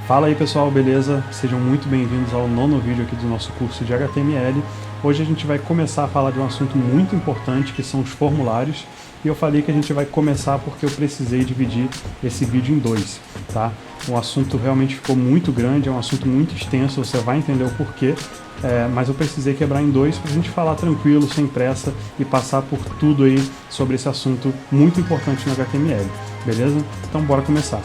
Fala aí pessoal, beleza? Sejam muito bem-vindos ao 9º vídeo aqui do nosso curso de HTML. Hoje a gente vai começar a falar de um assunto muito importante, que são os formulários. E eu falei que a gente vai começar porque eu precisei dividir esse vídeo em dois, tá? O assunto realmente ficou muito grande, é um assunto muito extenso, você vai entender o porquê. Mas eu precisei quebrar em dois para a gente falar tranquilo, sem pressa e passar por tudo aí sobre esse assunto muito importante no HTML, beleza? Então bora começar.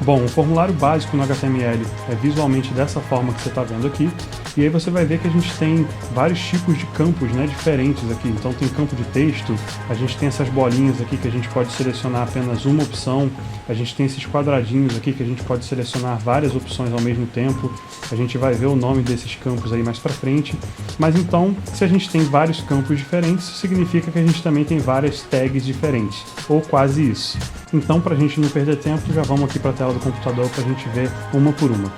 Bom, o formulário básico no HTML é visualmente dessa forma que você está vendo aqui, e aí você vai ver que a gente tem vários tipos de campos, né, diferentes aqui. Então tem campo de texto, a gente tem essas bolinhas aqui que a gente pode selecionar apenas uma opção, a gente tem esses quadradinhos aqui que a gente pode selecionar várias opções ao mesmo tempo, a gente vai ver o nome desses campos aí mais para frente. Mas então, se a gente tem vários campos diferentes, isso significa que a gente também tem várias tags diferentes, ou quase isso. Então, para a gente não perder tempo, já vamos aqui para a tela do computador para a gente ver uma por uma.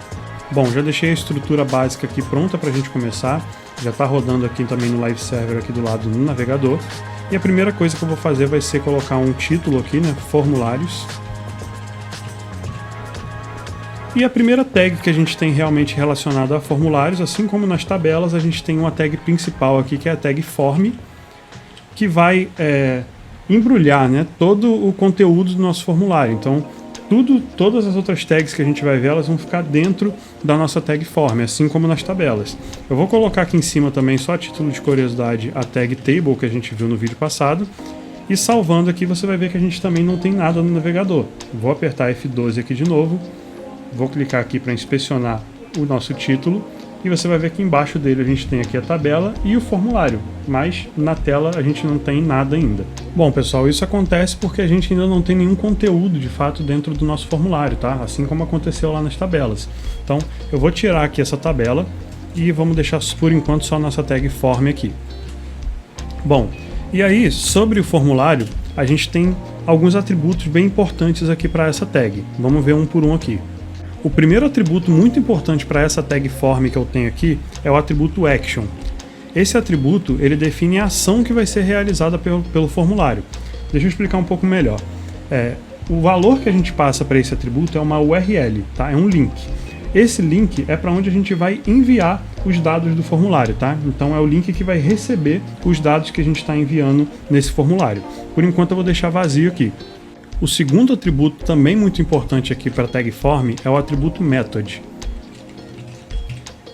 Bom, já deixei a estrutura básica aqui pronta para a gente começar, já está rodando aqui também no Live Server aqui do lado no navegador. E a primeira coisa que eu vou fazer vai ser colocar um título aqui, né, formulários. E a primeira tag que a gente tem realmente relacionada a formulários, assim como nas tabelas, a gente tem uma tag principal aqui, que é a tag form, que vai embrulhar, né, todo o conteúdo do nosso formulário. Então, todas as outras tags que a gente vai ver, elas vão ficar dentro da nossa tag form, assim como nas tabelas. Eu vou colocar aqui em cima também, só a título de curiosidade, a tag table que a gente viu no vídeo passado. E salvando aqui, você vai ver que a gente também não tem nada no navegador. Vou apertar F12 aqui de novo. Vou clicar aqui para inspecionar o nosso título e você vai ver que embaixo dele a gente tem aqui a tabela e o formulário, mas na tela a gente não tem nada ainda. Bom pessoal, isso acontece porque a gente ainda não tem nenhum conteúdo de fato dentro do nosso formulário, tá? Assim como aconteceu lá nas tabelas. Então eu vou tirar aqui essa tabela e vamos deixar por enquanto só a nossa tag form aqui. Bom, e aí sobre o formulário a gente tem alguns atributos bem importantes aqui para essa tag. Vamos ver um por um aqui. O primeiro atributo muito importante para essa tag form que eu tenho aqui é o atributo action. Esse atributo ele define a ação que vai ser realizada pelo formulário. Deixa eu explicar um pouco melhor. O valor que a gente passa para esse atributo é uma URL, tá? É um link. Esse link é para onde a gente vai enviar os dados do formulário, tá? Então é o link que vai receber os dados que a gente está enviando nesse formulário. Por enquanto eu vou deixar vazio aqui. O segundo atributo também muito importante aqui para a tag form é o atributo method.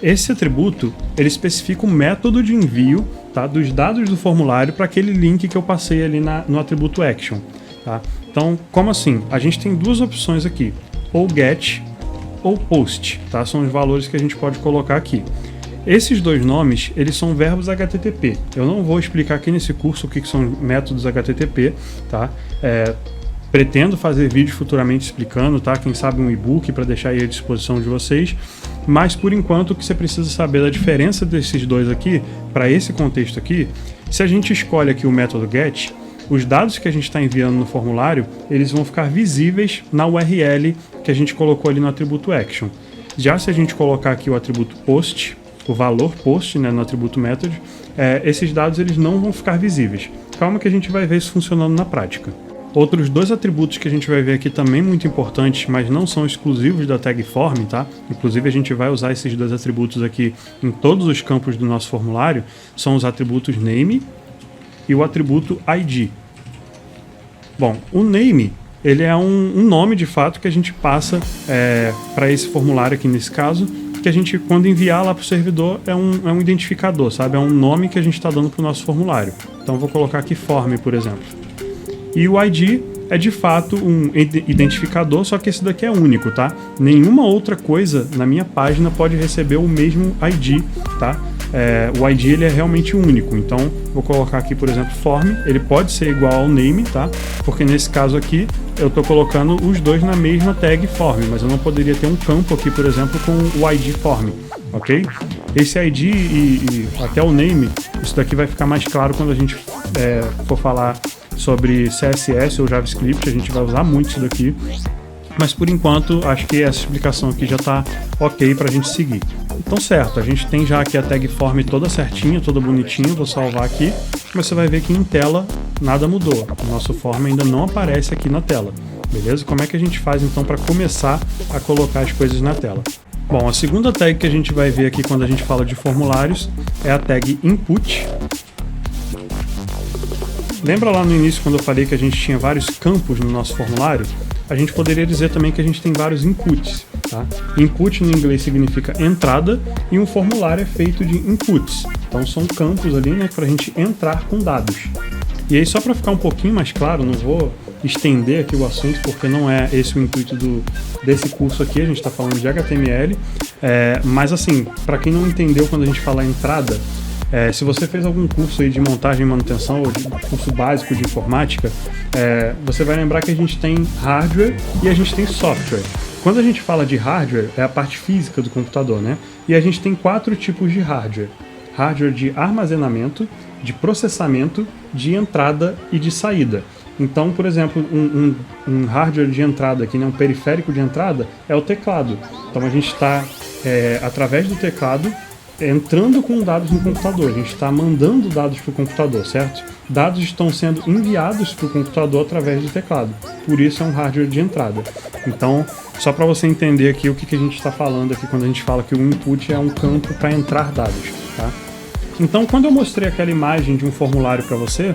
Esse atributo ele especifica o método de envio, tá, dos dados do formulário para aquele link que eu passei ali no atributo action. Tá? Então, como assim? A gente tem duas opções aqui, ou get ou post. Tá? São os valores que a gente pode colocar aqui. Esses dois nomes, eles são verbos HTTP. Eu não vou explicar aqui nesse curso o que são métodos HTTP, tá? Pretendo fazer vídeo futuramente explicando, tá? Quem sabe um e-book para deixar aí à disposição de vocês. Mas por enquanto o que você precisa saber da diferença desses dois aqui, para esse contexto aqui, se a gente escolhe aqui o método get, os dados que a gente está enviando no formulário, eles vão ficar visíveis na URL que a gente colocou ali no atributo action. Já se a gente colocar aqui o atributo post, o valor post, né, no atributo method, esses dados eles não vão ficar visíveis. Calma que a gente vai ver isso funcionando na prática. Outros dois atributos que a gente vai ver aqui também muito importantes, mas não são exclusivos da tag form, tá? Inclusive a gente vai usar esses dois atributos aqui em todos os campos do nosso formulário, são os atributos name e o atributo ID. Bom, o name, ele é um nome de fato que a gente passa para esse formulário aqui nesse caso, que a gente, quando enviar lá para o servidor, é um identificador, sabe? É um nome que a gente está dando para o nosso formulário. Então vou colocar aqui form, por exemplo. E o ID é de fato um identificador, só que esse daqui é único, tá? Nenhuma outra coisa na minha página pode receber o mesmo ID, tá? O ID ele é realmente único, então vou colocar aqui, por exemplo, form, ele pode ser igual ao name, tá? Porque nesse caso aqui eu estou colocando os dois na mesma tag form, mas eu não poderia ter um campo aqui, por exemplo, com o ID form, ok? Esse ID e até o name, isso daqui vai ficar mais claro quando a gente for falar sobre CSS ou JavaScript, a gente vai usar muito isso daqui, mas por enquanto acho que essa explicação aqui já está ok para a gente seguir. Então certo, a gente tem já aqui a tag form toda certinha, toda bonitinha, vou salvar aqui, mas você vai ver que em tela nada mudou, o nosso form ainda não aparece aqui na tela. beleza? Como é que a gente faz então para começar a colocar as coisas na tela? Bom, a segunda tag que a gente vai ver aqui quando a gente fala de formulários é a tag input. Lembra lá no início quando eu falei que a gente tinha vários campos no nosso formulário? A gente poderia dizer também que a gente tem vários inputs, tá? Input no inglês significa entrada e um formulário é feito de inputs. Então são campos ali, né, para a gente entrar com dados. E aí, só para ficar um pouquinho mais claro, não vou estender aqui o assunto porque não é esse o intuito desse curso aqui, a gente está falando de HTML, mas assim, para quem não entendeu quando a gente fala entrada, se você fez algum curso aí de montagem e manutenção ou de curso básico de informática, você vai lembrar que a gente tem hardware e a gente tem software. Quando a gente fala de hardware, é a parte física do computador, né? E a gente tem 4 tipos de hardware. Hardware de armazenamento, de processamento, de entrada e de saída. Então, por exemplo, um hardware de entrada aqui, né, um periférico de entrada, é o teclado. Então a gente está, através do teclado, entrando com dados no computador, a gente está mandando dados para o computador, certo? Dados estão sendo enviados para o computador através do teclado, por isso é um hardware de entrada. Então, só para você entender aqui o que a gente está falando aqui quando a gente fala que o input é um campo para entrar dados, tá? Então, quando eu mostrei aquela imagem de um formulário para você,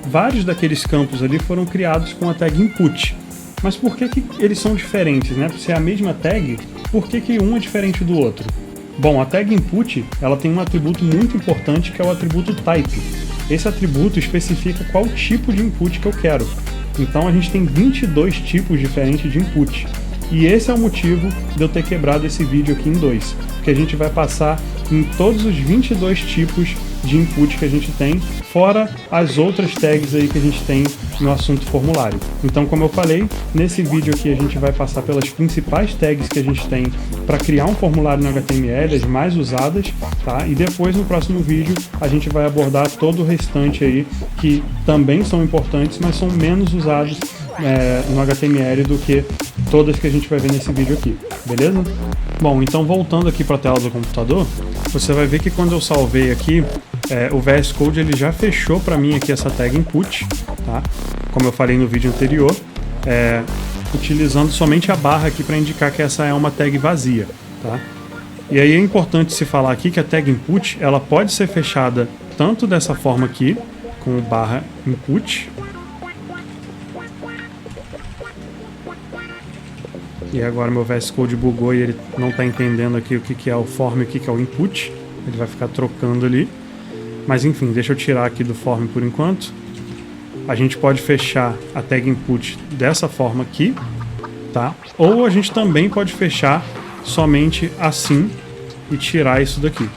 vários daqueles campos ali foram criados com a tag input. Mas por que eles são diferentes, né? Se é a mesma tag, por que um é diferente do outro? Bom, a tag input, ela tem um atributo muito importante que é o atributo type. Esse atributo especifica qual tipo de input que eu quero. Então a gente tem 22 tipos diferentes de input. E esse é o motivo de eu ter quebrado esse vídeo aqui em 2, porque a gente vai passar em todos os 22 tipos de input que a gente tem, fora as outras tags aí que a gente tem no assunto formulário. Então, como eu falei, nesse vídeo aqui a gente vai passar pelas principais tags que a gente tem para criar um formulário no HTML, as mais usadas, tá? E depois, no próximo vídeo, a gente vai abordar todo o restante aí, que também são importantes, mas são menos usados no HTML do que todas que a gente vai ver nesse vídeo aqui, beleza? Bom, então voltando aqui para a tela do computador, você vai ver que quando eu salvei aqui, o VS Code ele já fechou para mim aqui essa tag input, tá? Como eu falei no vídeo anterior, utilizando somente a barra aqui para indicar que essa é uma tag vazia, tá? E aí é importante se falar aqui que a tag input ela pode ser fechada tanto dessa forma aqui, com barra input. E agora meu VS Code bugou e ele não está entendendo aqui o que é o form e o que é o input. Ele vai ficar trocando ali. Mas enfim, deixa eu tirar aqui do form por enquanto. A gente pode fechar a tag input dessa forma aqui, tá? Ou a gente também pode fechar somente assim e tirar isso daqui,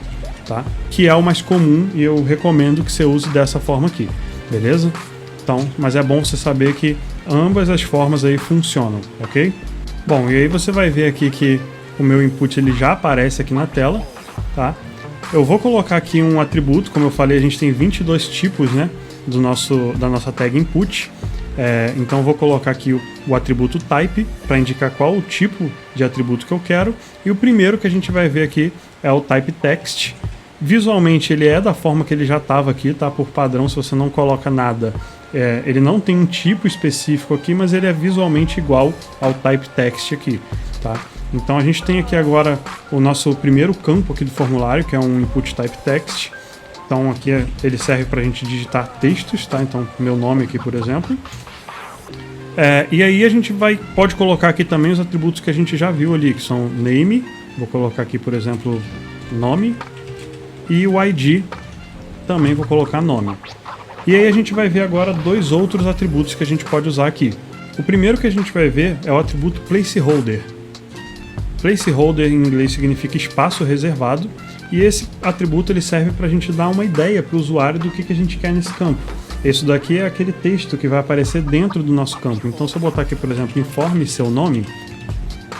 tá? Que é o mais comum e eu recomendo que você use dessa forma aqui, beleza? Então, mas é bom você saber que ambas as formas aí funcionam, ok? Bom, e aí você vai ver aqui que o meu input ele já aparece aqui na tela, tá? Eu vou colocar aqui um atributo, como eu falei, a gente tem 22 tipos, né, da nossa tag input. Então eu vou colocar aqui o atributo type para indicar qual o tipo de atributo que eu quero. E o primeiro que a gente vai ver aqui é o type text. Visualmente ele é da forma que ele já estava aqui, tá? Por padrão, se você não coloca nada, ele não tem um tipo específico aqui, mas ele é visualmente igual ao type text aqui, tá? Então a gente tem aqui agora o nosso primeiro campo aqui do formulário, que é um input type text. Então aqui ele serve para a gente digitar textos, tá? Então meu nome aqui, por exemplo. E aí a gente pode colocar aqui também os atributos que a gente já viu ali, que são name, vou colocar aqui, por exemplo, nome, e o ID, também vou colocar nome. E aí a gente vai ver agora dois outros atributos que a gente pode usar aqui. O primeiro que a gente vai ver é o atributo placeholder. Placeholder em inglês significa espaço reservado, e esse atributo ele serve para a gente dar uma ideia para o usuário do que a gente quer nesse campo. Esse daqui é aquele texto que vai aparecer dentro do nosso campo. Então se eu botar aqui, por exemplo, informe seu nome,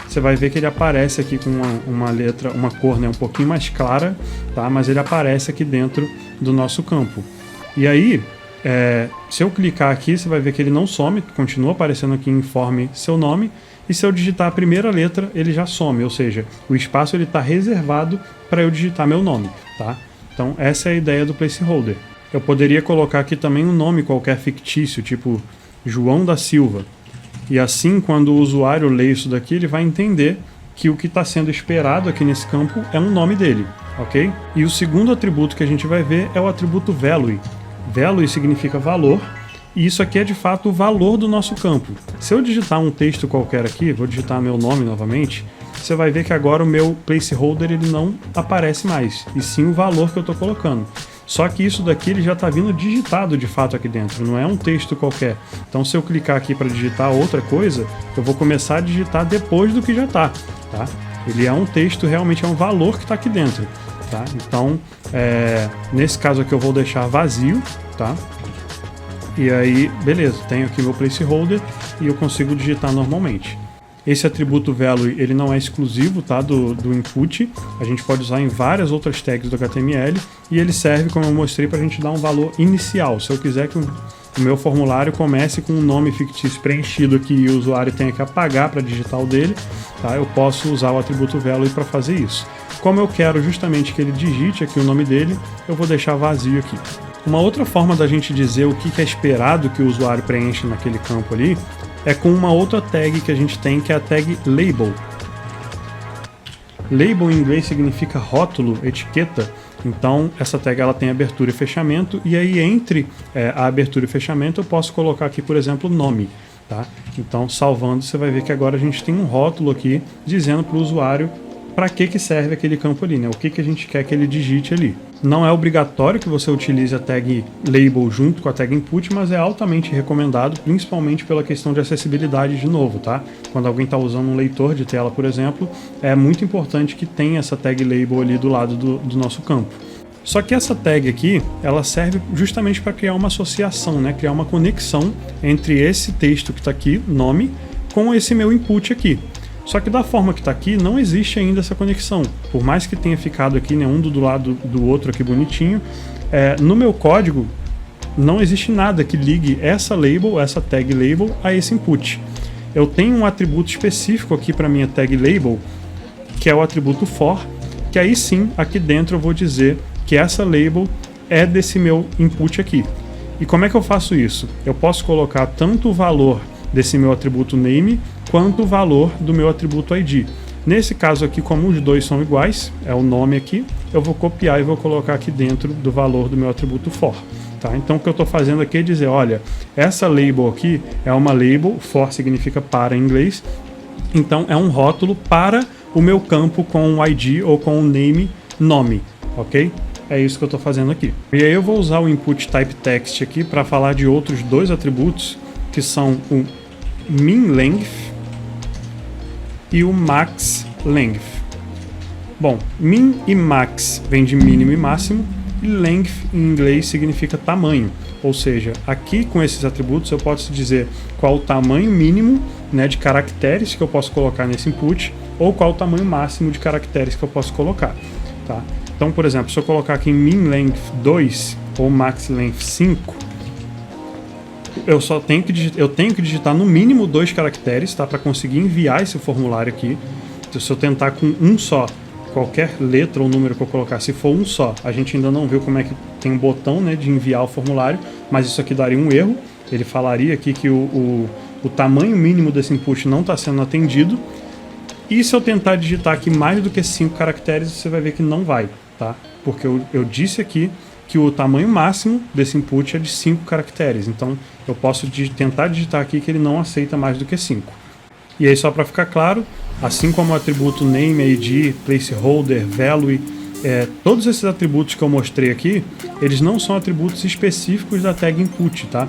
você vai ver que ele aparece aqui com uma letra, uma cor, né, um pouquinho mais clara, tá? Mas ele aparece aqui dentro do nosso campo. E aí, se eu clicar aqui, você vai ver que ele não some, continua aparecendo aqui informe seu nome, e se eu digitar a primeira letra, ele já some, ou seja, o espaço está reservado para eu digitar meu nome, tá? Então essa é a ideia do placeholder. Eu poderia colocar aqui também um nome qualquer fictício, tipo João da Silva. E assim, quando o usuário lê isso daqui, ele vai entender que o que está sendo esperado aqui nesse campo é um nome dele, ok? E o segundo atributo que a gente vai ver é o atributo value. Value significa valor, e isso aqui é de fato o valor do nosso campo. Se eu digitar um texto qualquer aqui, vou digitar meu nome novamente, você vai ver que agora o meu placeholder ele não aparece mais, e sim o valor que eu estou colocando. Só que isso daqui ele já está vindo digitado de fato aqui dentro, não é um texto qualquer. Então se eu clicar aqui para digitar outra coisa, eu vou começar a digitar depois do que já está, tá? Ele é um texto, realmente é um valor que está aqui dentro, tá? Então, nesse caso aqui eu vou deixar vazio, tá? E aí, beleza, tenho aqui meu placeholder e eu consigo digitar normalmente. Esse atributo value ele não é exclusivo, tá, do input, a gente pode usar em várias outras tags do HTML e ele serve, como eu mostrei, para a gente dar um valor inicial. Se eu quiser que o meu formulário comece com um nome fictício preenchido aqui e o usuário tenha que apagar para digitar o dele, tá, eu posso usar o atributo value para fazer isso. Como eu quero justamente que ele digite aqui o nome dele, eu vou deixar vazio aqui. Uma outra forma da gente dizer o que é esperado que o usuário preencha naquele campo ali é com uma outra tag que a gente tem, que é a tag label. Label em inglês significa rótulo, etiqueta. Então essa tag ela tem abertura e fechamento, e aí entre a abertura e fechamento eu posso colocar aqui, por exemplo, nome. Tá? Então salvando, você vai ver que agora a gente tem um rótulo aqui dizendo para o usuário para que serve aquele campo ali, né? O que a gente quer que ele digite ali. Não é obrigatório que você utilize a tag label junto com a tag input, mas é altamente recomendado, principalmente pela questão de acessibilidade de novo, tá? Quando alguém está usando um leitor de tela, por exemplo, é muito importante que tenha essa tag label ali do lado do nosso campo. Só que essa tag aqui, ela serve justamente para criar uma associação, né? Criar uma conexão entre esse texto que está aqui, nome, com esse meu input aqui. Só que da forma que está aqui, não existe ainda essa conexão. Por mais que tenha ficado aqui, né, um do lado do outro aqui bonitinho, no meu código não existe nada que ligue essa label, essa tag label, a esse input. Eu tenho um atributo específico aqui para minha tag label, que é o atributo for, que aí sim, aqui dentro eu vou dizer que essa label é desse meu input aqui. E como é que eu faço isso? Eu posso colocar tanto o valor desse meu atributo name, quanto o valor do meu atributo ID. Nesse caso aqui, como os dois são iguais, é o nome aqui, eu vou copiar e vou colocar aqui dentro do valor do meu atributo for. Tá? Então o que eu estou fazendo aqui é dizer, olha, essa label aqui é uma label, for significa para em inglês, então é um rótulo para o meu campo com o ID ou com o nome, ok? É isso que eu estou fazendo aqui. E aí eu vou usar o input type text aqui para falar de outros dois atributos, que são o min length e o max length. Bom, min e max vem de mínimo e máximo, e length em inglês significa tamanho. Ou seja, aqui com esses atributos eu posso dizer qual o tamanho mínimo, né, de caracteres que eu posso colocar nesse input, ou qual o tamanho máximo de caracteres que eu posso colocar. Tá? Então, por exemplo, se eu colocar aqui min length 2 ou max length 5, eu tenho que digitar no mínimo 2 caracteres, tá, para conseguir enviar esse formulário aqui. Então, se eu tentar com um só, qualquer letra ou número que eu colocar, se for um só, a gente ainda não viu como é que tem um botão, né, de enviar o formulário, mas isso aqui daria um erro. Ele falaria aqui que o tamanho mínimo desse input não está sendo atendido. E se eu tentar digitar aqui mais do que 5 caracteres, você vai ver que não vai, tá? Porque eu disse aqui que o tamanho máximo desse input é de 5 caracteres. Então, eu posso tentar digitar aqui que ele não aceita mais do que 5. E aí, só para ficar claro, assim como o atributo name, ID, placeholder, value, todos esses atributos que eu mostrei aqui, eles não são atributos específicos da tag input, tá?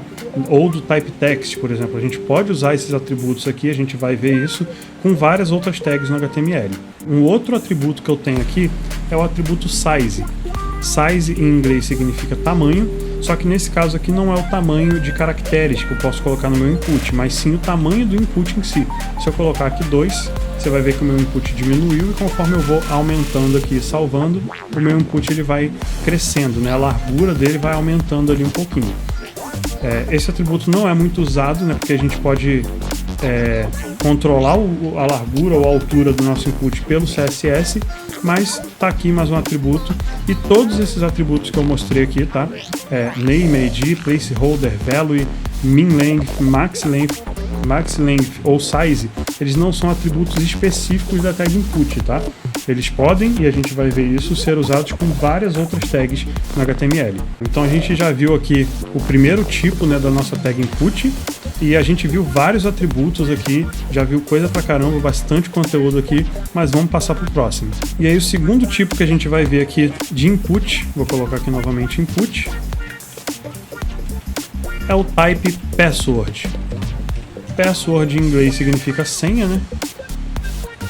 Ou do type text, por exemplo. A gente pode usar esses atributos aqui, a gente vai ver isso com várias outras tags no HTML. Um outro atributo que eu tenho aqui é o atributo size. Size em inglês significa tamanho, só que nesse caso aqui não é o tamanho de caracteres que eu posso colocar no meu input, mas sim o tamanho do input em si. Se eu colocar aqui 2, você vai ver que o meu input diminuiu, e conforme eu vou aumentando aqui e salvando, o meu input ele vai crescendo, né? A largura dele vai aumentando ali um pouquinho. Esse atributo não é muito usado, né? Porque a gente pode controlar a largura ou a altura do nosso input pelo CSS, mas está aqui mais um atributo, e todos esses atributos que eu mostrei aqui, tá? Name, ID, placeholder, value, min length, max length, max length ou size, eles não são atributos específicos da tag input, tá? Eles podem, e a gente vai ver isso, ser usados com várias outras tags no HTML. Então a gente já viu aqui o primeiro tipo, né, da nossa tag input, e a gente viu vários atributos aqui, já viu coisa pra caramba, bastante conteúdo aqui, mas vamos passar pro próximo. E aí o segundo tipo que a gente vai ver aqui de input, vou colocar aqui novamente input, é o type password. Password em inglês significa senha, né?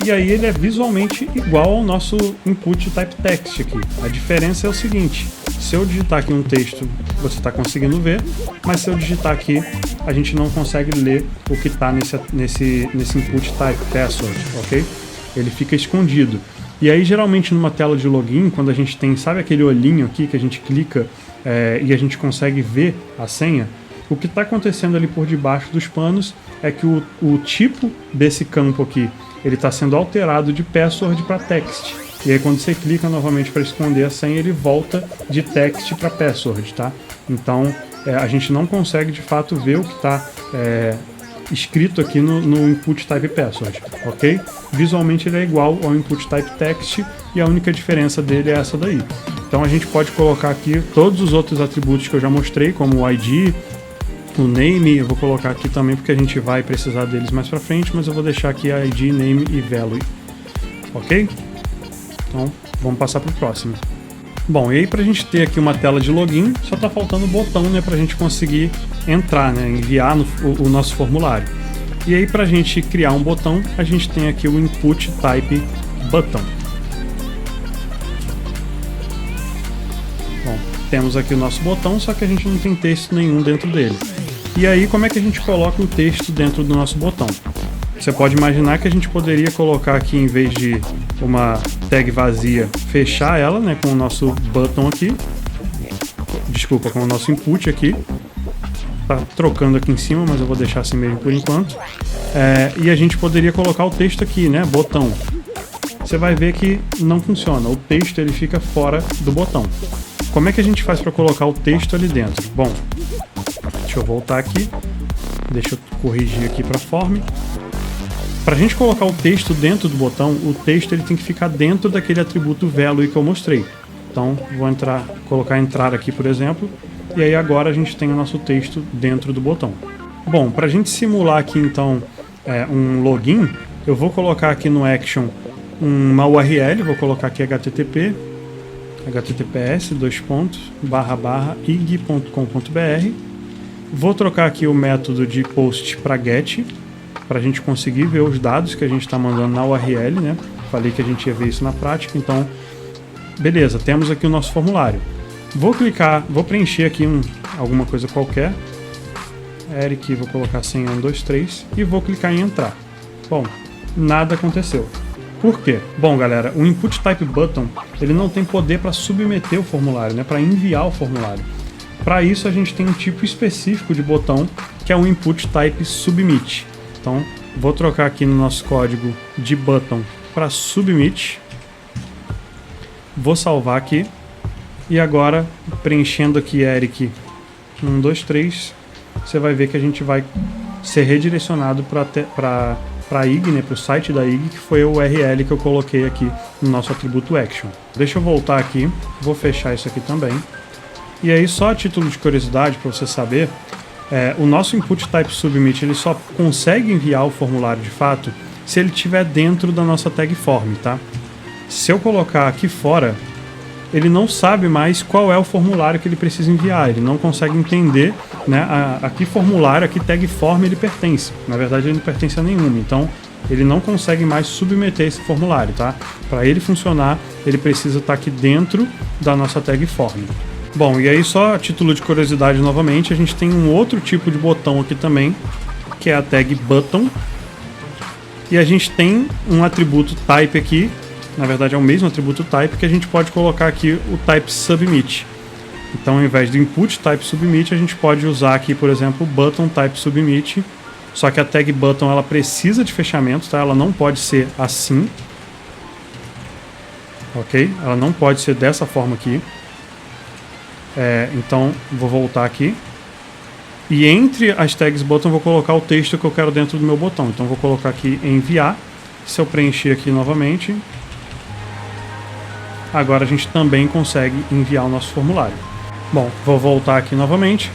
E aí ele é visualmente igual ao nosso input type text aqui. A diferença é o seguinte: se eu digitar aqui um texto, você está conseguindo ver, mas se eu digitar aqui, a gente não consegue ler o que está nesse input type password, ok? Ele fica escondido. E aí geralmente numa tela de login, quando a gente tem, sabe aquele olhinho aqui que a gente clica e a gente consegue ver a senha, o que está acontecendo ali por debaixo dos panos é que o tipo desse campo aqui, ele está sendo alterado de password para text. E aí quando você clica novamente para esconder a senha, ele volta de text para password, tá? Então a gente não consegue de fato ver o que está escrito aqui no input type password, ok? Visualmente ele é igual ao input type text e a única diferença dele é essa daí. Então a gente pode colocar aqui todos os outros atributos que eu já mostrei, como o ID, o name, eu vou colocar aqui também porque a gente vai precisar deles mais pra frente, mas eu vou deixar aqui a ID, name e value, ok? Então vamos passar pro próximo. Bom, e aí pra gente ter aqui uma tela de login, só tá faltando o botão, né, pra gente conseguir entrar, né, enviar o nosso formulário. E aí pra gente criar um botão, a gente tem aqui o input type button. Bom, temos aqui o nosso botão, só que a gente não tem texto nenhum dentro dele. E aí, como é que a gente coloca o texto dentro do nosso botão? Você pode imaginar que a gente poderia colocar aqui, em vez de uma tag vazia, fechar ela, né, com o nosso button aqui. Desculpa, com o nosso input aqui. Tá trocando aqui em cima, mas eu vou deixar assim mesmo por enquanto. E a gente poderia colocar o texto aqui, né, botão. Você vai ver que não funciona. O texto ele fica fora do botão. Como é que a gente faz para colocar o texto ali dentro? Bom, deixa eu voltar aqui. Deixa eu corrigir aqui para form. Para a gente colocar o texto dentro do botão, o texto ele tem que ficar dentro daquele atributo value que eu mostrei. Então, vou colocar entrar aqui, por exemplo, e aí agora a gente tem o nosso texto dentro do botão. Bom, para a gente simular aqui então um login, eu vou colocar aqui no action uma URL, vou colocar aqui https://ig.com.br. Vou trocar aqui o método de post para get, para a gente conseguir ver os dados que a gente está mandando na URL, né? Falei que a gente ia ver isso na prática, então beleza, temos aqui o nosso formulário. Vou preencher aqui alguma coisa qualquer. Eric, vou colocar senha 123 e vou clicar em entrar. Bom, nada aconteceu. Por quê? Bom, galera, o input type button ele não tem poder para submeter o formulário, né? Para enviar o formulário. Para isso a gente tem um tipo específico de botão que é o input type submit. Então, vou trocar aqui no nosso código de button para submit. Vou salvar aqui. E agora, preenchendo aqui Eric 123, você vai ver que a gente vai ser redirecionado para a IG, né, para o site da IG, que foi o URL que eu coloquei aqui no nosso atributo action. Deixa eu voltar aqui, vou fechar isso aqui também. E aí, só a título de curiosidade, para você saber, o nosso input type submit ele só consegue enviar o formulário de fato se ele estiver dentro da nossa tag form, tá? Se eu colocar aqui fora, ele não sabe mais qual é o formulário que ele precisa enviar, ele não consegue entender, né, a que formulário, a que tag form ele pertence. Na verdade, ele não pertence a nenhuma, então ele não consegue mais submeter esse formulário, tá? Para ele funcionar, ele precisa estar aqui dentro da nossa tag form. Bom, e aí só a título de curiosidade novamente, a gente tem um outro tipo de botão aqui também, que é a tag button. E a gente tem um atributo type aqui, na verdade é o mesmo atributo type, que a gente pode colocar aqui o type submit. Então, ao invés do input type submit, a gente pode usar aqui, por exemplo, button type submit. Só que a tag button ela precisa de fechamento, tá? Ela não pode ser assim. Ok? Ela não pode ser dessa forma aqui. Então, vou voltar aqui. E entre as tags button eu vou colocar o texto que eu quero dentro do meu botão. Então eu vou colocar aqui enviar. Se eu preencher aqui novamente, agora a gente também consegue enviar o nosso formulário. Bom, vou voltar aqui novamente.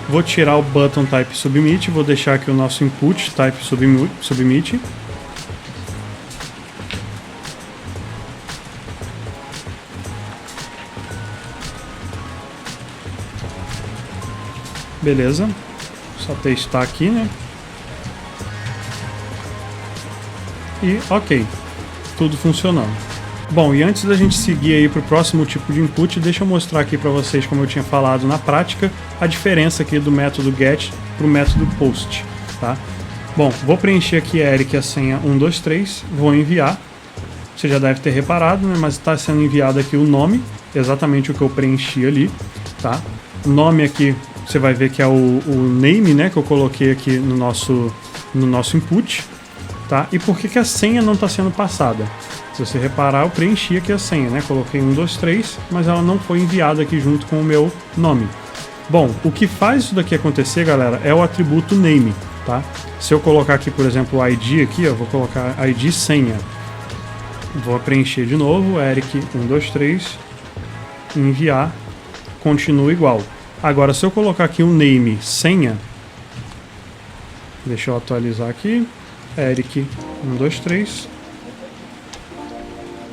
Vou tirar o button type submit. Vou deixar aqui o nosso input type submit. Beleza. Só testar aqui, né? E ok, tudo funcionando. Bom, e antes da gente seguir aí para o próximo tipo de input, deixa eu mostrar aqui para vocês, como eu tinha falado na prática, a diferença aqui do método get para o método post, tá? Bom, vou preencher aqui Eric a senha 123, vou enviar. Você já deve ter reparado, né? Mas está sendo enviado aqui o nome, exatamente o que eu preenchi ali, tá? O nome aqui você vai ver que é o name, né, que eu coloquei aqui no nosso input, tá? E por que a senha não está sendo passada? Se você reparar, eu preenchi aqui a senha, né? Coloquei 123, mas ela não foi enviada aqui junto com o meu nome. Bom, o que faz isso daqui acontecer, galera, é o atributo name, tá? Se eu colocar aqui, por exemplo, o ID aqui, ó, vou colocar ID senha. Vou preencher de novo, Eric 123, enviar, continua igual. Agora, se eu colocar aqui um name senha, deixa eu atualizar aqui, Eric 123.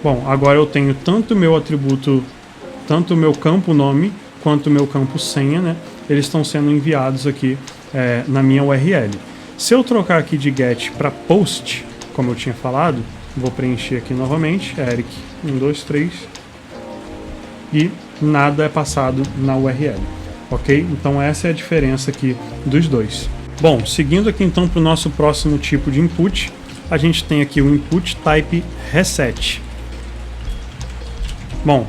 Bom, agora eu tenho tanto o meu atributo, tanto o meu campo nome, quanto o meu campo senha, né? Eles estão sendo enviados aqui na minha URL. Se eu trocar aqui de get para post, como eu tinha falado, vou preencher aqui novamente, Eric 123, e nada é passado na URL. Ok? Então essa é a diferença aqui dos dois. Bom, seguindo aqui então para o nosso próximo tipo de input, a gente tem aqui o input type reset. Bom,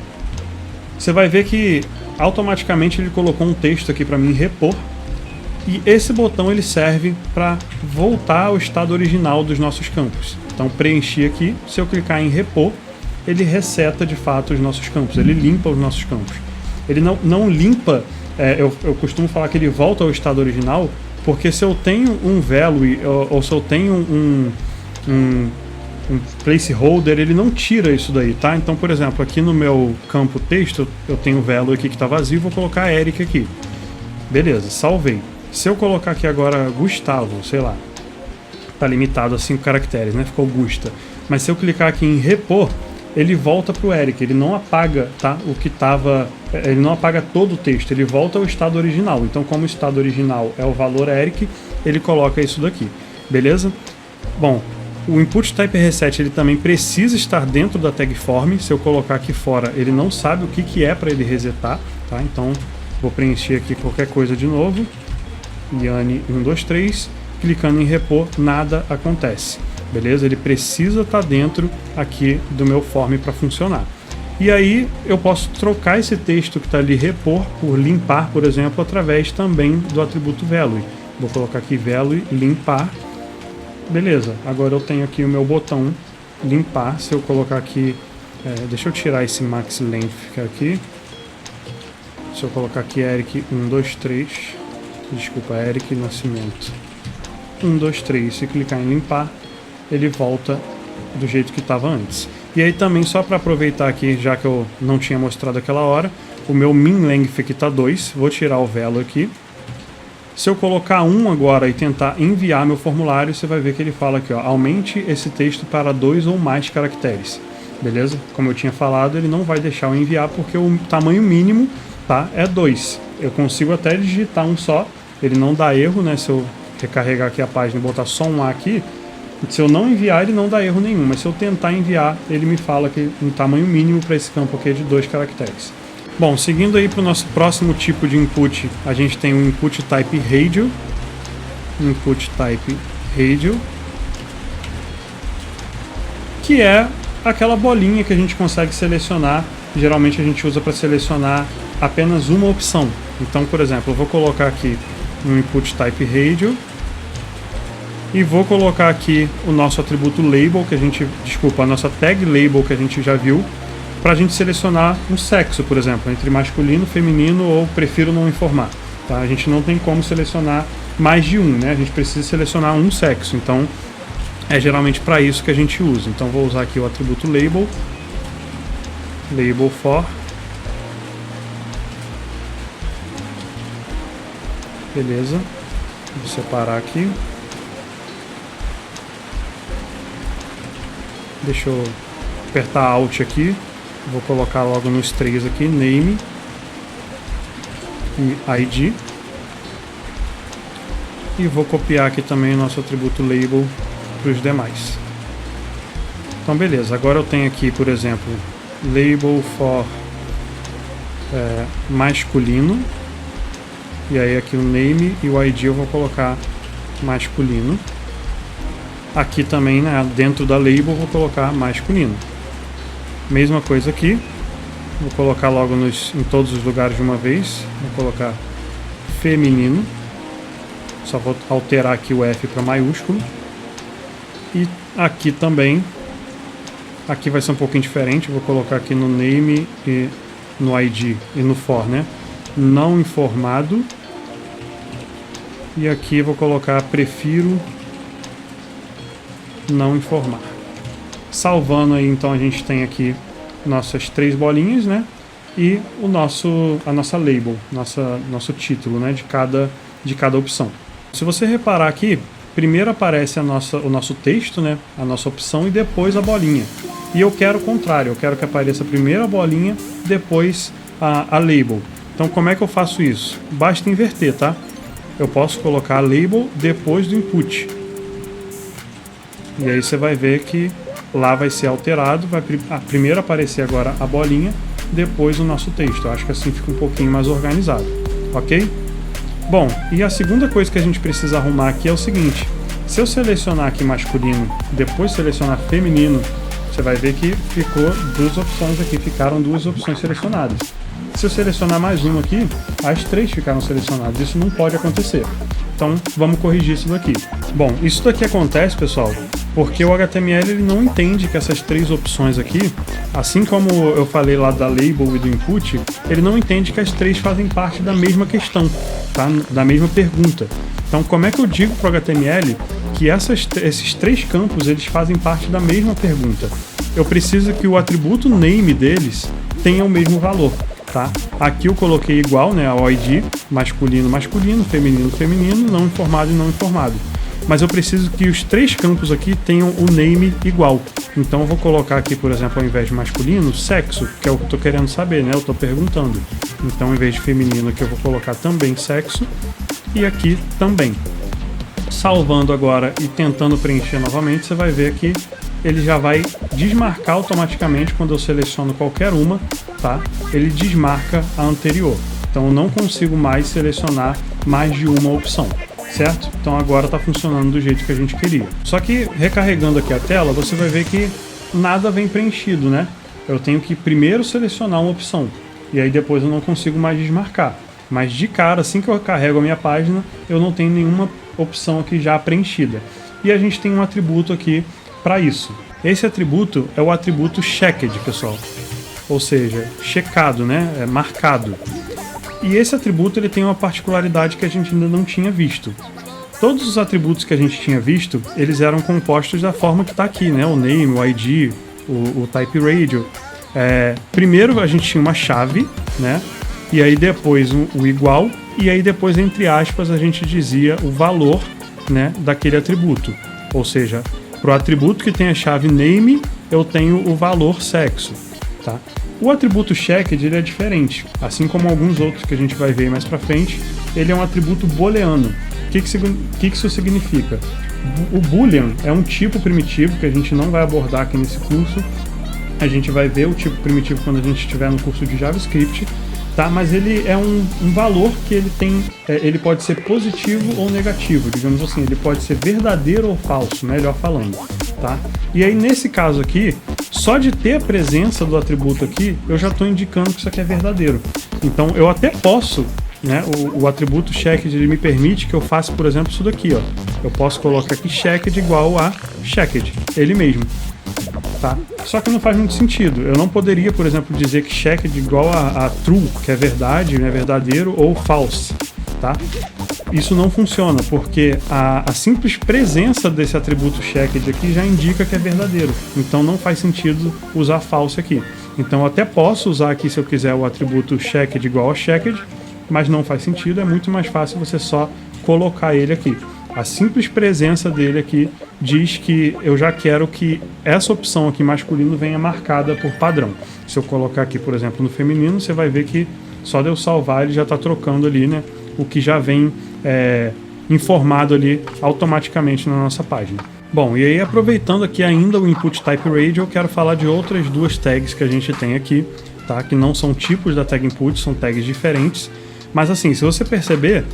você vai ver que automaticamente ele colocou um texto aqui para mim repor, e esse botão ele serve para voltar ao estado original dos nossos campos. Então preenchi aqui, se eu clicar em repor, ele reseta de fato os nossos campos, ele limpa os nossos campos. Ele não limpa. Eu costumo falar que ele volta ao estado original, porque se eu tenho um value ou se eu tenho um placeholder, ele não tira isso daí, tá? Então, por exemplo, aqui no meu campo texto, eu tenho o value aqui que está vazio, vou colocar Eric aqui. Beleza, salvei. Se eu colocar aqui agora Gustavo, sei lá, tá limitado a 5 caracteres, né? Ficou Gusta. Mas se eu clicar aqui em repor, ele volta para o Eric, ele não apaga, tá? O que estava, ele não apaga todo o texto, ele volta ao estado original. Então, como o estado original é o valor Eric, ele coloca isso daqui, beleza? Bom, o input type reset ele também precisa estar dentro da tag form. Se eu colocar aqui fora, ele não sabe o que é para ele resetar, tá? Então, vou preencher aqui qualquer coisa de novo. Yanni 123, clicando em repor, nada acontece. Beleza? Ele precisa estar dentro aqui do meu form para funcionar. E aí eu posso trocar esse texto que está ali repor por limpar, por exemplo, através também do atributo value. Vou colocar aqui value limpar. Beleza, agora eu tenho aqui o meu botão limpar. Se eu colocar aqui, deixa eu tirar esse max length aqui. Se eu colocar aqui Eric 123, desculpa, Eric Nascimento 123, se clicar em limpar, ele volta do jeito que estava antes. E aí também, só para aproveitar aqui, já que eu não tinha mostrado aquela hora, o meu min length aqui está 2, vou tirar o value aqui. Se eu colocar 1 agora e tentar enviar meu formulário, você vai ver que ele fala aqui, ó, aumente esse texto para 2 ou mais caracteres. Beleza? Como eu tinha falado, ele não vai deixar eu enviar porque o tamanho mínimo, tá, é 2. Eu consigo até digitar um só, ele não dá erro, né? Se eu recarregar aqui a página e botar só um A aqui, se eu não enviar, ele não dá erro nenhum, mas se eu tentar enviar, ele me fala que um tamanho mínimo para esse campo aqui é de 2 caracteres. Bom, seguindo aí para o nosso próximo tipo de input, a gente tem o input type radio. Input type radio, que é aquela bolinha que a gente consegue selecionar. Geralmente a gente usa para selecionar apenas uma opção. Então, por exemplo, eu vou colocar aqui um input type radio e vou colocar aqui o nosso atributo label, que a gente, desculpa, a nossa tag label que a gente já viu, para a gente selecionar um sexo, por exemplo, entre masculino, feminino ou prefiro não informar. tá? A gente não tem como selecionar mais de um, né? A gente precisa selecionar um sexo, então é geralmente para isso que a gente usa. Então vou usar aqui o atributo label, label for, beleza, vou separar aqui, deixa eu apertar Alt aqui, vou colocar logo nos três aqui, name e ID, e vou copiar aqui também o nosso atributo label para os demais. Então beleza, agora eu tenho aqui, por exemplo, label for masculino, e aí aqui o name e o ID eu vou colocar masculino. Aqui também, né, dentro da label eu vou colocar masculino. Mesma coisa aqui, vou colocar logo em todos os lugares de uma vez, vou colocar feminino, só vou alterar aqui o F para maiúsculo. E aqui também, aqui vai ser um pouquinho diferente, vou colocar aqui no name e no ID e no for, né, não informado. E aqui vou colocar prefiro não informar. Salvando aí, então a gente tem aqui nossas três bolinhas, né, e a nossa label, nosso título, né, de cada opção. Se você reparar aqui, primeiro aparece o nosso texto, né, a nossa opção, e depois a bolinha. E eu quero o contrário, eu quero que apareça primeiro a bolinha, depois a label. Então como é que eu faço isso? Basta inverter, tá? Eu posso colocar a label depois do input. E aí você vai ver que lá vai ser alterado, vai primeiro aparecer agora a bolinha, depois o nosso texto. Eu acho que assim fica um pouquinho mais organizado, ok? Bom, e a segunda coisa que a gente precisa arrumar aqui é o seguinte: se eu selecionar aqui masculino, depois selecionar feminino, você vai ver que ficou duas opções aqui, ficaram duas opções selecionadas. Se eu selecionar mais uma aqui, as três ficaram selecionadas. Isso não pode acontecer. Então vamos corrigir isso daqui. Bom, isso daqui acontece, pessoal, porque o HTML ele não entende que essas três opções aqui, assim como eu falei lá da label e do input, ele não entende que as três fazem parte da mesma questão, tá? Da mesma pergunta. Então como é que eu digo para o HTML que esses três campos eles fazem parte da mesma pergunta? Eu preciso que o atributo name deles tenha o mesmo valor. Tá? Aqui eu coloquei igual, né, ao ID, masculino, masculino, feminino, feminino, não informado e não informado. Mas eu preciso que os três campos aqui tenham o name igual. Então eu vou colocar aqui, por exemplo, ao invés de masculino, sexo, que é o que eu estou querendo saber, né? Eu estou perguntando. Então, ao invés de feminino, aqui eu vou colocar também sexo, e aqui também. Salvando agora e tentando preencher novamente, você vai ver que ele já vai desmarcar automaticamente quando eu seleciono qualquer uma, tá? Ele desmarca a anterior. Então eu não consigo mais selecionar mais de uma opção, certo? Então agora está funcionando do jeito que a gente queria. Só que recarregando aqui a tela, você vai ver que nada vem preenchido, né? Eu tenho que primeiro selecionar uma opção e aí depois eu não consigo mais desmarcar. Mas de cara, assim que eu carrego a minha página, eu não tenho nenhuma opção aqui já preenchida. E a gente tem um atributo aqui para isso. Esse atributo é o atributo checked, pessoal. Ou seja, checado, né? É marcado. E esse atributo ele tem uma particularidade que a gente ainda não tinha visto. Todos os atributos que a gente tinha visto, eles eram compostos da forma que está aqui, né? O name, o ID, o type radio. Primeiro a gente tinha uma chave, né? E aí depois o igual, e aí depois, entre aspas, a gente dizia o valor, né, daquele atributo. Ou seja, para o atributo que tem a chave name, eu tenho o valor sexo, tá? O atributo checked ele é diferente, assim como alguns outros que a gente vai ver mais para frente, ele é um atributo booleano. O que isso significa? O boolean é um tipo primitivo que a gente não vai abordar aqui nesse curso. A gente vai ver o tipo primitivo quando a gente estiver no curso de JavaScript, tá? Mas ele é um valor que ele tem, ele pode ser positivo ou negativo, digamos assim, ele pode ser verdadeiro ou falso, melhor falando, tá? E aí nesse caso aqui, só de ter a presença do atributo aqui, eu já estou indicando que isso aqui é verdadeiro. Então eu até posso, né, o atributo checked ele me permite que eu faça, por exemplo, isso daqui, ó. Eu posso colocar aqui checked igual a checked, ele mesmo. Tá? Só que não faz muito sentido. Eu não poderia, por exemplo, dizer que checked igual a true, que é verdade, né, verdadeiro, ou false. tá? Isso não funciona, porque a simples presença desse atributo checked aqui já indica que é verdadeiro. Então não faz sentido usar false aqui. Então eu até posso usar aqui, se eu quiser, o atributo checked igual a checked, mas não faz sentido, é muito mais fácil você só colocar ele aqui. A simples presença dele aqui diz que eu já quero que essa opção aqui masculino venha marcada por padrão. Se eu colocar aqui, por exemplo, no feminino, você vai ver que só de eu salvar ele já está trocando ali, né, o que já vem informado ali automaticamente na nossa página. Bom, e aí aproveitando aqui ainda o Input Type Radio, eu quero falar de outras duas tags que a gente tem aqui, tá? Que não são tipos da tag input, são tags diferentes. Mas assim, se você perceber,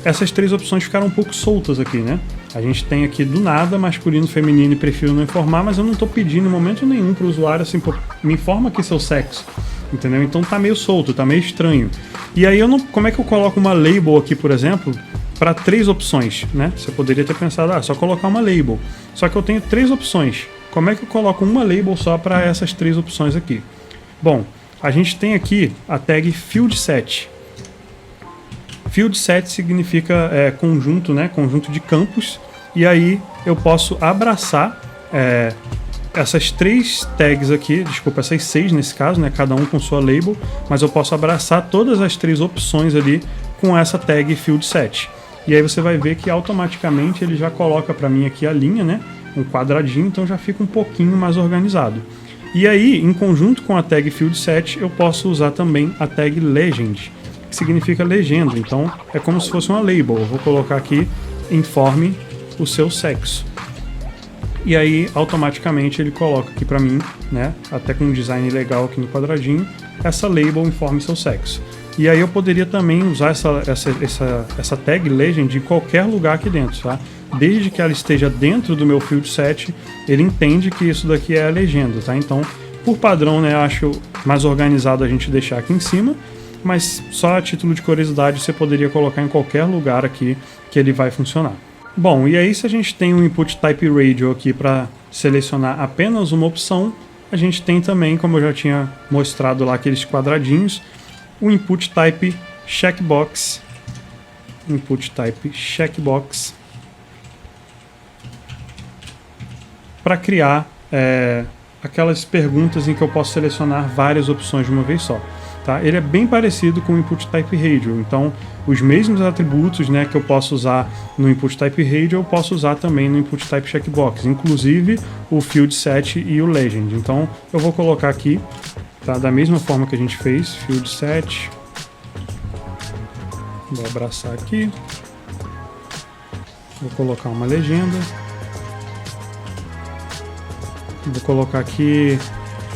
essas três opções ficaram um pouco soltas aqui, né? A gente tem aqui do nada masculino, feminino e prefiro não informar, mas eu não estou pedindo em momento nenhum para o usuário assim, me informa aqui seu sexo, entendeu? Então tá meio solto, tá meio estranho. E aí como é que eu coloco uma label aqui, por exemplo, para três opções, né? Você poderia ter pensado, só colocar uma label. Só que eu tenho três opções. Como é que eu coloco uma label só para essas três opções aqui? Bom, a gente tem aqui a tag fieldSet. FieldSet significa conjunto, né? Conjunto de campos. E aí eu posso abraçar essas três tags aqui, desculpa, essas 6 nesse caso, né? Cada um com sua label, mas eu posso abraçar todas as 3 opções ali com essa tag fieldSet. E aí você vai ver que automaticamente ele já coloca para mim aqui a linha, né? Um quadradinho, então já fica um pouquinho mais organizado. E aí, em conjunto com a tag fieldSet, eu posso usar também a tag legend, que significa legenda. Então é como se fosse uma label. Eu vou colocar aqui, informe o seu sexo. E aí, automaticamente, ele coloca aqui para mim, né? Até com um design legal aqui no quadradinho, essa label informe seu sexo. E aí eu poderia também usar essa tag legend em qualquer lugar aqui dentro, tá? Desde que ela esteja dentro do meu fieldSet, ele entende que isso daqui é a legenda, tá? Então, por padrão, né, eu acho mais organizado a gente deixar aqui em cima, mas só a título de curiosidade você poderia colocar em qualquer lugar aqui que ele vai funcionar. Bom, e aí se a gente tem um Input Type Radio aqui para selecionar apenas uma opção, a gente tem também, como eu já tinha mostrado lá, aqueles quadradinhos, o Input Type Checkbox. Input Type Checkbox. Para criar aquelas perguntas em que eu posso selecionar várias opções de uma vez só. Tá? Ele é bem parecido com o Input Type Radio, então os mesmos atributos, né, que eu posso usar no Input Type Radio eu posso usar também no Input Type Checkbox, inclusive o fieldSet e o legend. Então eu vou colocar aqui, tá, da mesma forma que a gente fez, fieldSet, vou abraçar aqui, vou colocar uma legenda, vou colocar aqui,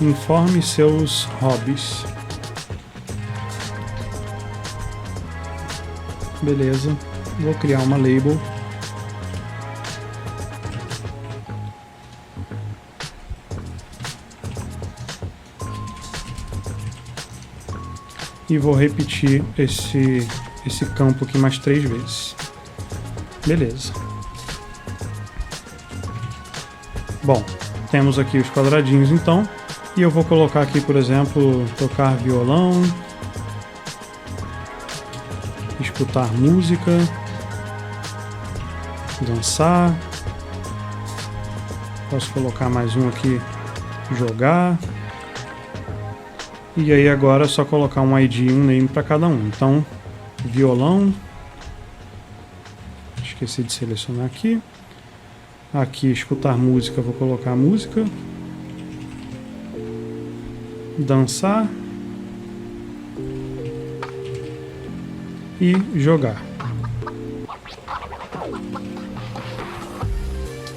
informe seus hobbies. Beleza, vou criar uma label. E vou repetir esse campo aqui mais 3 vezes. Beleza. Bom, temos aqui os quadradinhos então. E eu vou colocar aqui, por exemplo, tocar violão, escutar música, dançar. Posso colocar mais um aqui, jogar. E aí agora é só colocar um ID e um name para cada um. Então, violão. Esqueci de selecionar aqui. Aqui, escutar música, vou colocar música. Dançar. E jogar.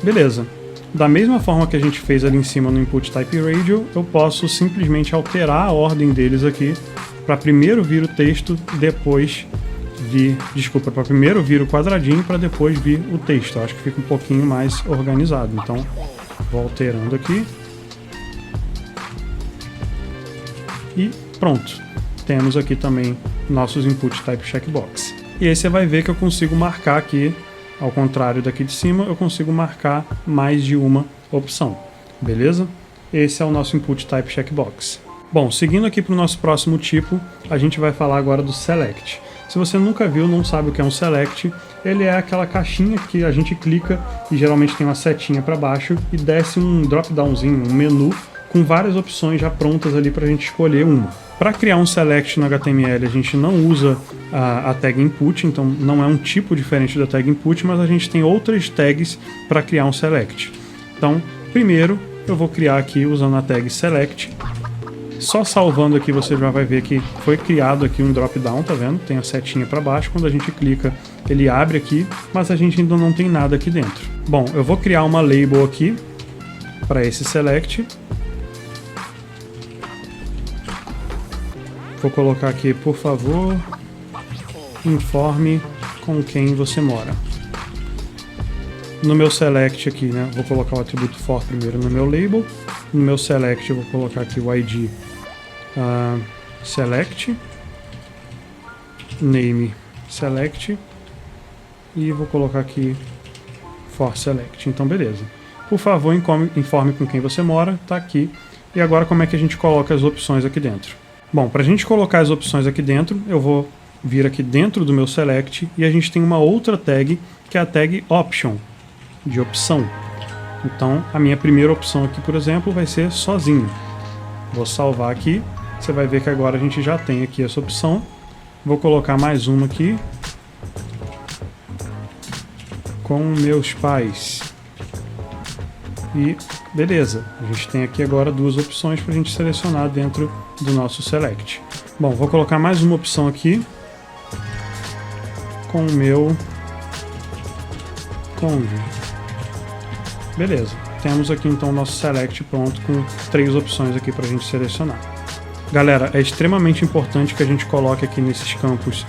Beleza. Da mesma forma que a gente fez ali em cima no Input Type Radio, eu posso simplesmente alterar a ordem deles aqui para primeiro vir o texto, depois vir... Desculpa, para primeiro vir o quadradinho para depois vir o texto. Eu acho que fica um pouquinho mais organizado. Então, vou alterando aqui. E pronto. Temos aqui também nossos Input Type Checkbox. E aí você vai ver que eu consigo marcar aqui, ao contrário daqui de cima, eu consigo marcar mais de uma opção. Beleza? Esse é o nosso Input Type Checkbox. Bom, seguindo aqui para o nosso próximo tipo, a gente vai falar agora do Select. Se você nunca viu, não sabe o que é um select, ele é aquela caixinha que a gente clica e geralmente tem uma setinha para baixo e desce um drop-downzinho, um menu com várias opções já prontas ali para a gente escolher uma. Para criar um select no HTML, a gente não usa a tag input, então não é um tipo diferente da tag input, mas a gente tem outras tags para criar um select. Então, primeiro eu vou criar aqui usando a tag select. Só salvando aqui você já vai ver que foi criado aqui um drop-down, tá vendo? Tem a setinha para baixo, quando a gente clica ele abre aqui, mas a gente ainda não tem nada aqui dentro. Bom, eu vou criar uma label aqui para esse select. Vou colocar aqui, por favor, informe com quem você mora. No meu select aqui, né, vou colocar o atributo for primeiro no meu label. No meu select eu vou colocar aqui o ID select, name select e vou colocar aqui for select. Então beleza. Por favor, informe com quem você mora, tá aqui. E agora como é que a gente coloca as opções aqui dentro? Bom, para a gente colocar as opções aqui dentro, eu vou vir aqui dentro do meu select e a gente tem uma outra tag que é a tag option, de opção. Então a minha primeira opção aqui, por exemplo, vai ser sozinho. Vou salvar aqui, você vai ver que agora a gente já tem aqui essa opção. Vou colocar mais uma aqui, com meus pais. E beleza, a gente tem aqui agora duas opções para a gente selecionar dentro do nosso select. Bom, vou colocar mais uma opção aqui, com o meu cônjuge. Beleza, temos aqui então o nosso select pronto com 3 opções aqui para a gente selecionar. Galera, é extremamente importante que a gente coloque aqui nesses campos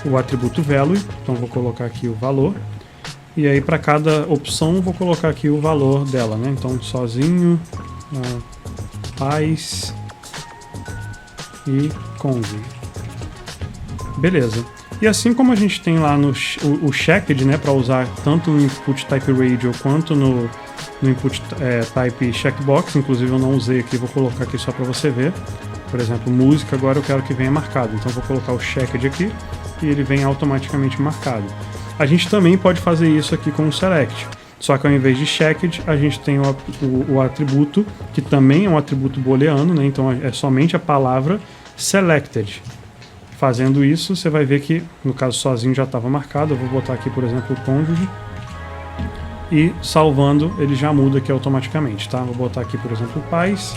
o atributo value, então vou colocar aqui o valor, e aí para cada opção vou colocar aqui o valor dela, né? Então sozinho, pais e cônjuge. Beleza. E assim como a gente tem lá no o checked, né, para usar tanto no input type radio quanto no input type checkbox, inclusive eu não usei aqui, vou colocar aqui só para você ver. Por exemplo, música agora eu quero que venha marcado, então vou colocar o checked aqui e ele vem automaticamente marcado. A gente também pode fazer isso aqui com o select, só que ao invés de checked a gente tem o atributo, que também é um atributo booleano, né, então é somente a palavra selected. Fazendo isso, você vai ver que, no caso sozinho já estava marcado, eu vou botar aqui, por exemplo, o cônjuge, e salvando, ele já muda aqui automaticamente, tá? Vou botar aqui, por exemplo, pais,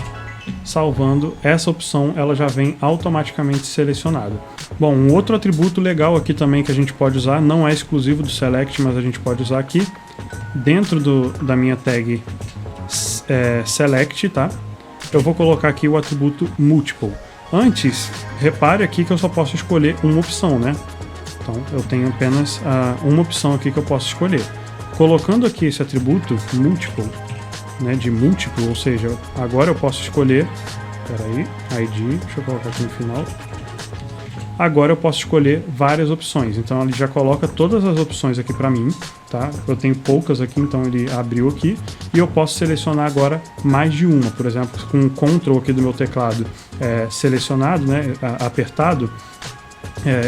salvando, essa opção ela já vem automaticamente selecionada. Bom, um outro atributo legal aqui também que a gente pode usar, não é exclusivo do select, mas a gente pode usar aqui, dentro da minha tag select, tá? Eu vou colocar aqui o atributo multiple. Antes, repare aqui que eu só posso escolher uma opção, né? Então, eu tenho apenas uma opção aqui que eu posso escolher. Colocando aqui esse atributo multiple, né, de múltiplo, ou seja, agora eu posso escolher, peraí, ID, deixa eu colocar aqui no final. Agora eu posso escolher várias opções, então ele já coloca todas as opções aqui para mim, tá? Eu tenho poucas aqui, então ele abriu aqui, e eu posso selecionar agora mais de uma, por exemplo, com o Ctrl aqui do meu teclado selecionado, né, apertado,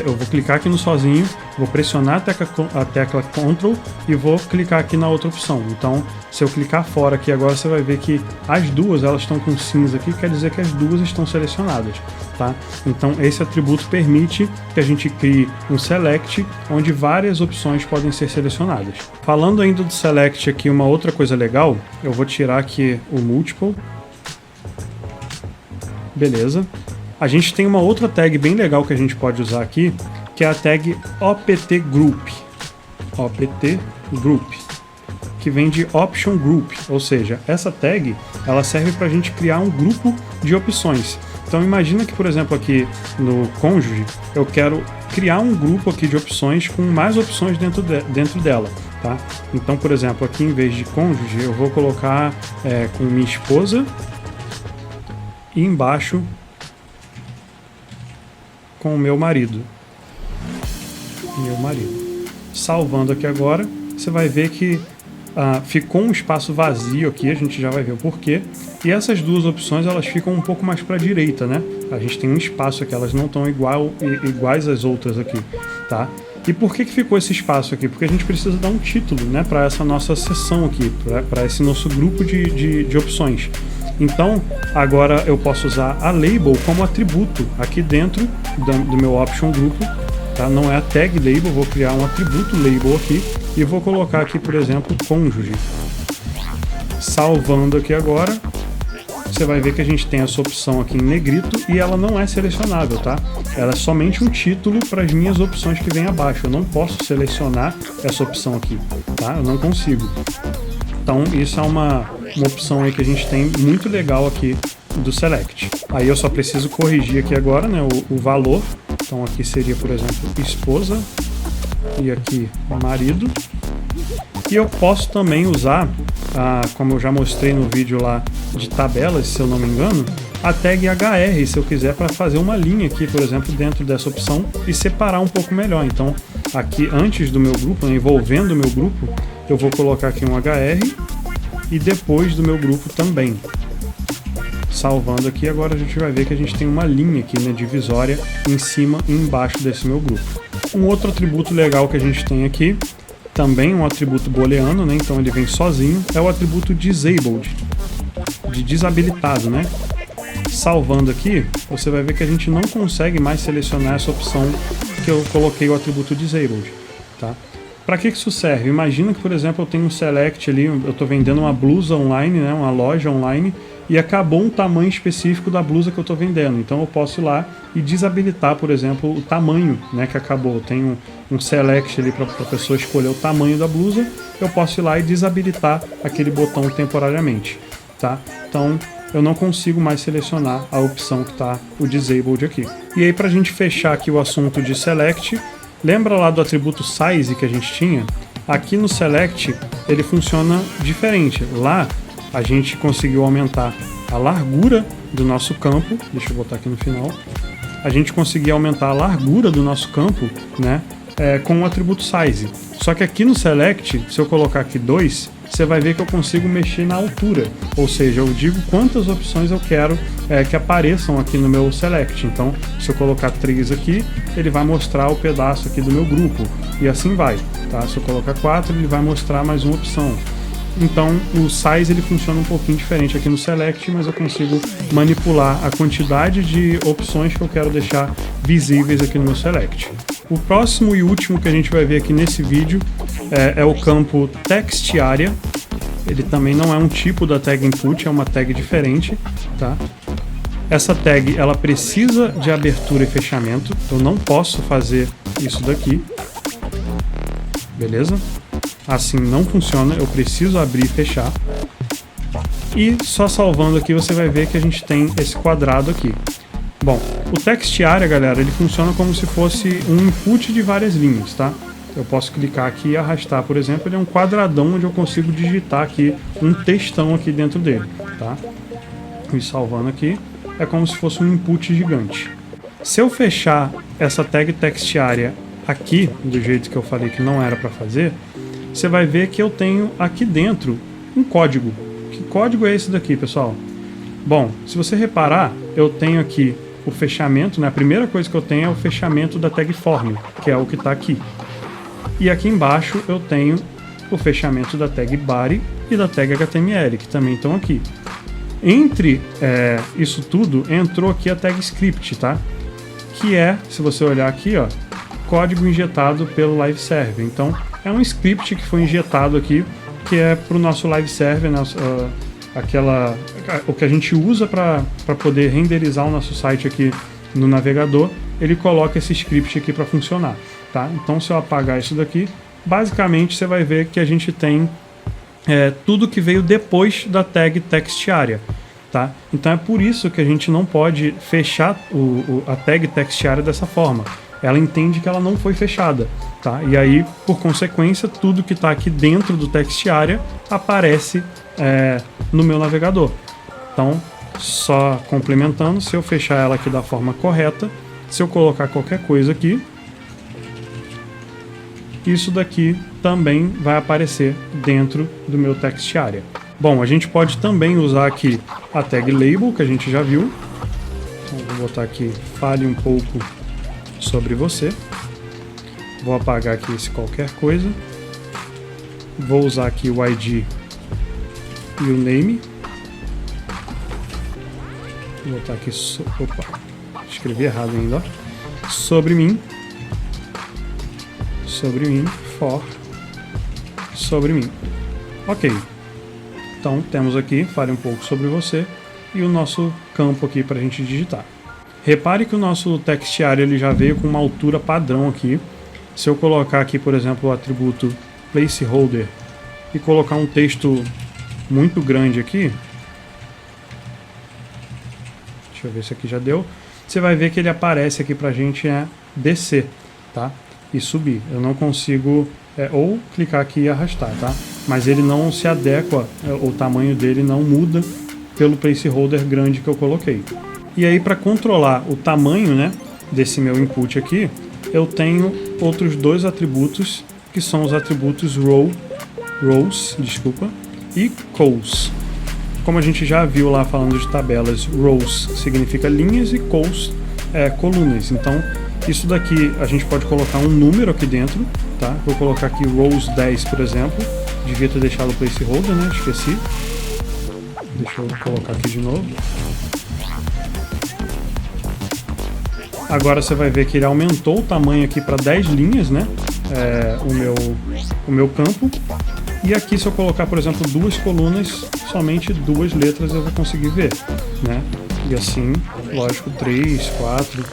eu vou clicar aqui no sozinho, vou pressionar a tecla Ctrl e vou clicar aqui na outra opção. Então, se eu clicar fora aqui agora, você vai ver que as duas elas estão com cinza aqui, quer dizer que as duas estão selecionadas, tá? Então, esse atributo permite que a gente crie um select onde várias opções podem ser selecionadas. Falando ainda do select aqui, uma outra coisa legal, eu vou tirar aqui o multiple. Beleza. A gente tem uma outra tag bem legal que a gente pode usar aqui, que é a tag optgroup. Optgroup, que vem de option group, ou seja, essa tag ela serve para a gente criar um grupo de opções. Então imagina que, por exemplo, aqui no cônjuge, eu quero criar um grupo aqui de opções com mais opções dentro dela, tá? Então, por exemplo, aqui em vez de cônjuge, eu vou colocar com minha esposa e embaixo com o meu marido. Salvando aqui agora, você vai ver que ficou um espaço vazio aqui, a gente já vai ver o porquê. E essas duas opções elas ficam um pouco mais para a direita, né? A gente tem um espaço aqui, elas não estão iguais às outras aqui, tá? E por que ficou esse espaço aqui? Porque a gente precisa dar um título, né, para essa nossa seção aqui, para esse nosso grupo de opções. Então, agora eu posso usar a label como atributo aqui dentro do meu option grupo, tá? Não é a tag label, vou criar um atributo label aqui e vou colocar aqui, por exemplo, cônjuge. Salvando aqui agora, você vai ver que a gente tem essa opção aqui em negrito e ela não é selecionável, tá? Ela é somente um título para as minhas opções que vem abaixo. Eu não posso selecionar essa opção aqui, tá? Eu não consigo. Então isso é uma opção aí que a gente tem muito legal aqui do Select. Aí eu só preciso corrigir aqui agora, né, o valor. Então aqui seria, por exemplo, esposa e aqui marido. E eu posso também usar, como eu já mostrei no vídeo lá de tabelas, se eu não me engano, a tag HR, se eu quiser, para fazer uma linha aqui, por exemplo, dentro dessa opção e separar um pouco melhor. Então, aqui antes do meu grupo, né, envolvendo o meu grupo, eu vou colocar aqui um HR e depois do meu grupo também. Salvando aqui, agora a gente vai ver que a gente tem uma linha aqui, né, divisória em cima e embaixo desse meu grupo. Um outro atributo legal que a gente tem aqui, também um atributo booleano, né, então ele vem sozinho, é o atributo disabled, de desabilitado, né? Salvando aqui, você vai ver que a gente não consegue mais selecionar essa opção que eu coloquei o atributo disabled, tá? Para que isso serve? Imagina que, por exemplo, eu tenho um select ali, eu estou vendendo uma blusa online, né, uma loja online, e acabou um tamanho específico da blusa que eu estou vendendo. Então eu posso ir lá e desabilitar, por exemplo, o tamanho, né, que acabou. Eu tenho um select ali para a pessoa escolher o tamanho da blusa, eu posso ir lá e desabilitar aquele botão temporariamente, tá? Então eu não consigo mais selecionar a opção que está o disabled aqui. E aí, para a gente fechar aqui o assunto de select, lembra lá do atributo size que a gente tinha? Aqui no select ele funciona diferente. Lá a gente conseguiu aumentar a largura do nosso campo, deixa eu botar aqui no final, a gente conseguiu aumentar a largura do nosso campo, né, com o atributo size. Só que aqui no select, se eu colocar aqui 2, você vai ver que eu consigo mexer na altura, ou seja, eu digo quantas opções eu quero que apareçam aqui no meu select. Então, se eu colocar 3 aqui, ele vai mostrar o pedaço aqui do meu grupo, e assim vai, tá? Se eu colocar 4, ele vai mostrar mais uma opção. Então o size ele funciona um pouquinho diferente aqui no select, mas eu consigo manipular a quantidade de opções que eu quero deixar visíveis aqui no meu select. O próximo e último que a gente vai ver aqui nesse vídeo é o campo text area. Ele também não é um tipo da tag input, é uma tag diferente, tá? Essa tag ela precisa de abertura e fechamento, eu não posso fazer isso daqui, beleza? Assim não funciona, eu preciso abrir e fechar. E só salvando aqui você vai ver que a gente tem esse quadrado aqui. Bom, o text area, galera, ele funciona como se fosse um input de várias linhas, tá? Eu posso clicar aqui e arrastar, por exemplo, ele é um quadradão onde eu consigo digitar aqui um textão aqui dentro dele, tá? E salvando aqui, é como se fosse um input gigante. Se eu fechar essa tag text area aqui, do jeito que eu falei que não era para fazer, você vai ver que eu tenho aqui dentro um código. Que código é esse daqui, pessoal? Bom, se você reparar, eu tenho aqui o fechamento, né? A primeira coisa que eu tenho é o fechamento da tag form, que é o que está aqui. E aqui embaixo eu tenho o fechamento da tag body e da tag HTML, que também estão aqui. Entre isso tudo, entrou aqui a tag script, tá? Que é, se você olhar aqui, ó, código injetado pelo live server. Então, é um script que foi injetado aqui, que é para o nosso live server, o que a gente usa para poder renderizar o nosso site aqui no navegador, ele coloca esse script aqui para funcionar, tá? Então, se eu apagar isso daqui, basicamente você vai ver que a gente tem tudo que veio depois da tag text area, tá? Então é por isso que a gente não pode fechar a tag text area dessa forma. Ela entende que ela não foi fechada, tá? E aí, por consequência, tudo que está aqui dentro do text area aparece no meu navegador. Então, só complementando, se eu fechar ela aqui da forma correta, se eu colocar qualquer coisa aqui, isso daqui também vai aparecer dentro do meu text area. Bom, a gente pode também usar aqui a tag label, que a gente já viu. Então, vou botar aqui, fale um pouco sobre você. Vou apagar aqui esse qualquer coisa. Vou usar aqui o ID e o name. Vou botar aqui, opa, escrevi errado ainda, ó. Sobre mim, for, sobre mim. Ok. Então temos aqui, fale um pouco sobre você e o nosso campo aqui para a gente digitar. Repare que o nosso text area ele já veio com uma altura padrão aqui. Se eu colocar aqui, por exemplo, o atributo placeholder e colocar um texto muito grande aqui, deixa eu ver se aqui já deu, você vai ver que ele aparece aqui pra gente descer, tá? E subir. Eu não consigo ou clicar aqui e arrastar, tá? Mas ele não se adequa, o tamanho dele não muda pelo placeholder grande que eu coloquei. E aí, para controlar o tamanho, né, desse meu input aqui, eu tenho outros dois atributos que são os atributos rows, e cols. Como a gente já viu lá falando de tabelas, rows significa linhas e cols colunas. Então, isso daqui a gente pode colocar um número aqui dentro, tá? Vou colocar aqui rows 10, por exemplo. Devia ter deixado o placeholder, né? Esqueci. Deixa eu colocar aqui de novo. Agora você vai ver que ele aumentou o tamanho aqui para 10 linhas, né? O meu campo. E aqui, se eu colocar, por exemplo, duas colunas, somente duas letras eu vou conseguir ver, né? E assim, lógico, 3, 4.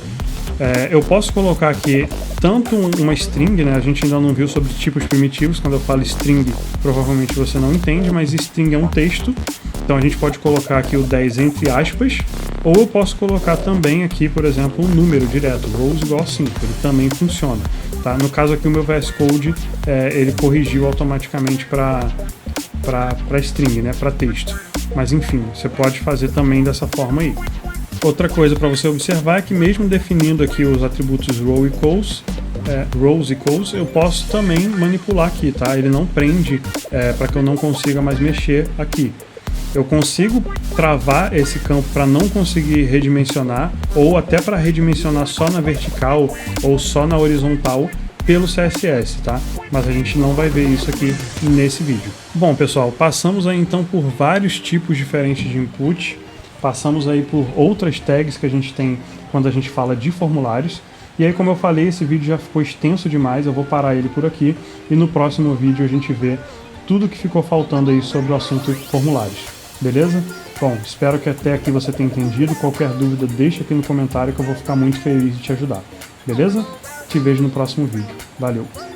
Eu posso colocar aqui tanto uma string, né? A gente ainda não viu sobre tipos primitivos. Quando eu falo string, provavelmente você não entende, mas string é um texto. Então a gente pode colocar aqui o 10 entre aspas. Ou eu posso colocar também aqui, por exemplo, um número direto, rows igual a 5. Ele também funciona. Tá? No caso aqui, o meu VS Code, ele corrigiu automaticamente para string, né? Para texto. Mas enfim, você pode fazer também dessa forma aí. Outra coisa para você observar é que mesmo definindo aqui os atributos rows e cols, eu posso também manipular aqui, tá? Ele não prende para que eu não consiga mais mexer aqui. Eu consigo travar esse campo para não conseguir redimensionar, ou até para redimensionar só na vertical ou só na horizontal pelo CSS, tá? Mas a gente não vai ver isso aqui nesse vídeo. Bom, pessoal, passamos aí então por vários tipos diferentes de input. Passamos aí por outras tags que a gente tem quando a gente fala de formulários. E aí, como eu falei, esse vídeo já ficou extenso demais, eu vou parar ele por aqui. E no próximo vídeo a gente vê tudo que ficou faltando aí sobre o assunto formulários. Beleza? Bom, espero que até aqui você tenha entendido. Qualquer dúvida, deixa aqui no comentário que eu vou ficar muito feliz de te ajudar. Beleza? Te vejo no próximo vídeo. Valeu!